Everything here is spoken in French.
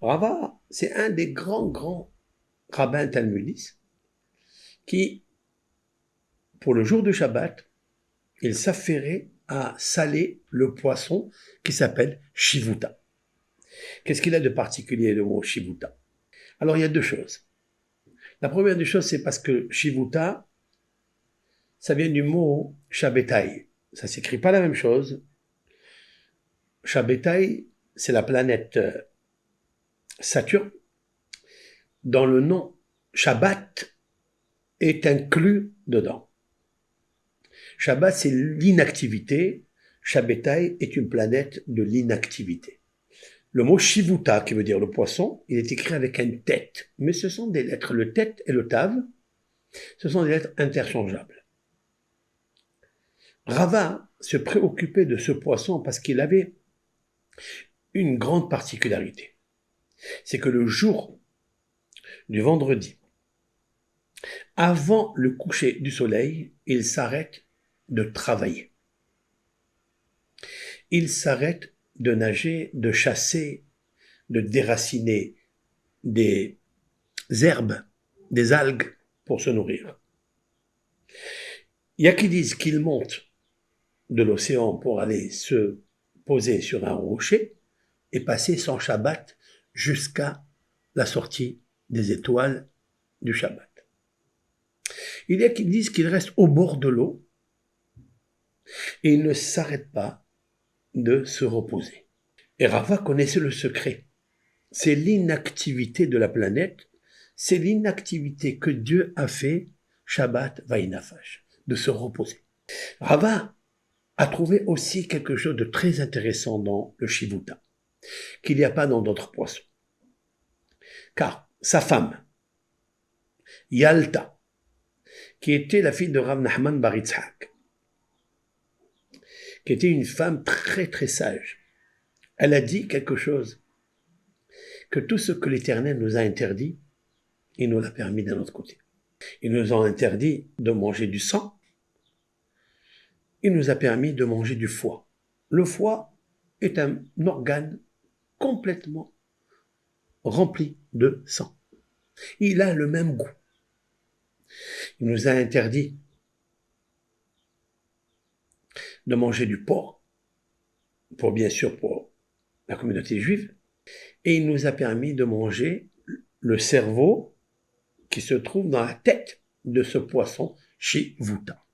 Rava, c'est un des grands rabbins talmudistes qui, pour le jour de Shabbat, il s'affairait à saler le poisson qui s'appelle shivuta. Qu'est-ce qu'il a de particulier le mot shivuta? Alors il y a deux choses. La première des choses, c'est parce que shivuta, ça vient du mot Shabbatai. Ça s'écrit pas la même chose. Shabbatai, c'est la planète Saturne, dont le nom Shabbat est inclus dedans. Shabbat, c'est l'inactivité. Shabbatai est une planète de l'inactivité. Le mot Shivuta, qui veut dire le poisson, il est écrit avec une tête. Mais ce sont des lettres. Le tête et le tav, ce sont des lettres interchangeables. Rava se préoccupait de ce poisson parce qu'il avait une grande particularité. C'est que le jour du vendredi, avant le coucher du soleil, il s'arrête de travailler. Il s'arrête de nager, de chasser, de déraciner des herbes, des algues pour se nourrir. Il y a qui disent qu'il monte de l'océan pour aller se poser sur un rocher et passer son Shabbat jusqu'à la sortie des étoiles du Shabbat. Il y a qui disent qu'il reste au bord de l'eau et il ne s'arrête pas de se reposer. Et Rava connaissait le secret. C'est l'inactivité de la planète, c'est l'inactivité que Dieu a fait, Shabbat Vaïnafash, de se reposer. Rava a trouvé aussi quelque chose de très intéressant dans le Shivuta, qu'il n'y a pas dans d'autres poissons. Car sa femme, Yalta, qui était la fille de Rav Nachman bar Yitzhak, qui était une femme très sage, elle a dit quelque chose, que tout ce que l'Éternel nous a interdit, il nous l'a permis d'un autre côté. Il nous a interdit de manger du sang, il nous a permis de manger du foie. Le foie est un organe complètement rempli de sang. Il a le même goût. Il nous a interdit de manger du porc, bien sûr pour la communauté juive, et il nous a permis de manger le cerveau qui se trouve dans la tête de ce poisson Shivuta.